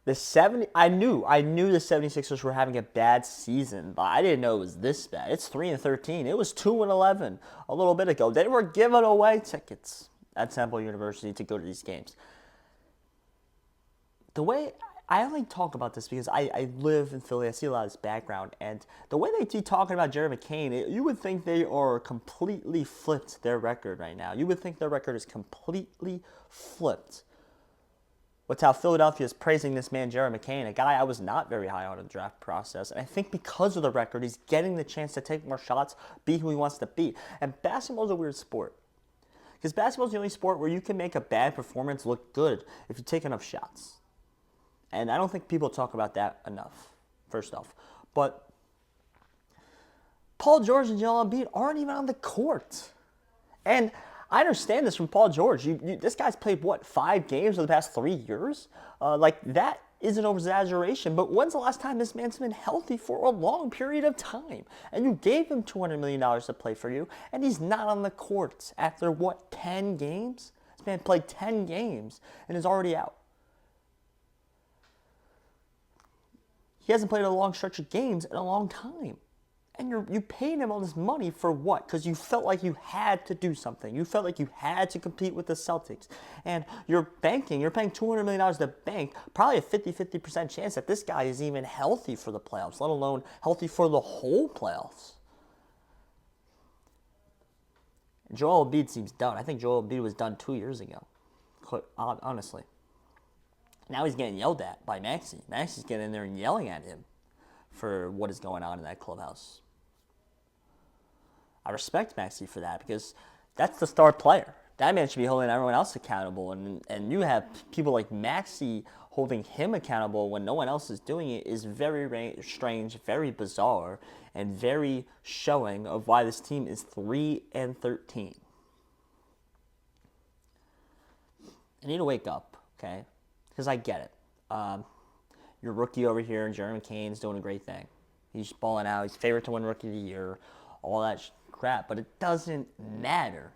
I knew the 76ers were having a bad season, but I didn't know it was this bad. It's 3-13. It was 2-11 a little bit ago. They were giving away tickets at Temple University to go to these games. The way I only talk about this because I live in Philly. I see a lot of this background, and the way they keep talking about Jerry McCain, you would think they are completely flipped their record right now. You would think their record is completely flipped. With how Philadelphia is praising this man, Jerry McCain, a guy I was not very high on in the draft process. And I think because of the record, he's getting the chance to take more shots, be who he wants to be. And basketball is a weird sport. Because basketball is the only sport where you can make a bad performance look good if you take enough shots. And I don't think people talk about that enough, first off. But Paul George and Joel Embiid aren't even on the court. And I understand this from Paul George. This guy's played, 5 games over the past 3 years? That is an exaggeration. But when's the last time this man's been healthy for a long period of time? And you gave him $200 million to play for you, and he's not on the court after, 10 games? This man played 10 games and is already out. He hasn't played a long stretch of games in a long time. And you paid him all this money for what? Because you felt like you had to do something. You felt like you had to compete with the Celtics. And you're paying $200 million to bank, probably a 50% chance that this guy is even healthy for the playoffs, let alone healthy for the whole playoffs. Joel Embiid seems done. I think Joel Embiid was done 2 years ago, honestly. Now he's getting yelled at by Maxey. Maxey's getting in there and yelling at him for what is going on in that clubhouse. I respect Maxey for that because that's the star player. That man should be holding everyone else accountable. And you have people like Maxey holding him accountable when no one else is doing it is very strange, very bizarre, and very showing of why this team is 3-13. I need to wake up, okay? Because I get it. Your rookie over here, Jerry McCain's doing a great thing. He's balling out. He's favorite to win Rookie of the Year, all that crap. But it doesn't matter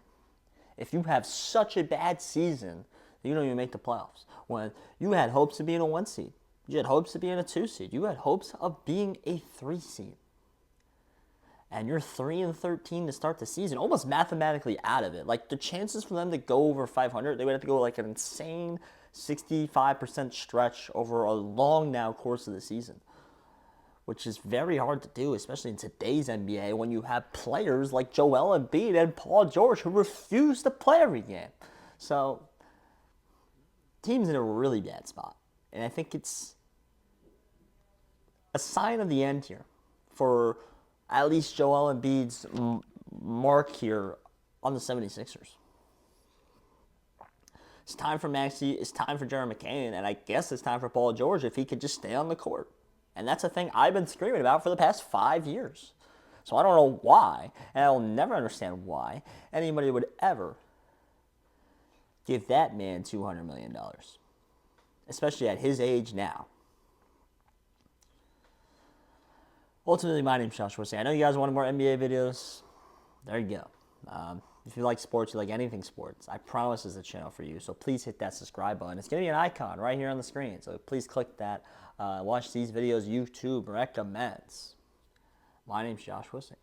if you have such a bad season that you don't even make the playoffs. When you had hopes of being a 1 seed, you had hopes of being a 2 seed, you had hopes of being a 3 seed, and you're 3-13 to start the season, almost mathematically out of it. Like the chances for them to go over 500, they would have to go like an insane 65% stretch over a long now course of the season, which is very hard to do, especially in today's NBA when you have players like Joel Embiid and Paul George who refuse to play every game. So, team's in a really bad spot. And I think it's a sign of the end here for at least Joel Embiid's mark here on the 76ers. It's time for Maxey. It's time for Jerry McCain. And I guess it's time for Paul George if he could just stay on the court. And that's a thing I've been screaming about for the past 5 years. So I don't know why, and I'll never understand why anybody would ever give that man $200 million. Especially at his age now. Ultimately, my name's Josh Worsey. I know you guys wanted more NBA videos. There you go. If you like sports, you like anything sports, I promise there's a channel for you. So please hit that subscribe button. It's going to be an icon right here on the screen. So please click that. Watch these videos YouTube recommends. My name's Josh Worsey.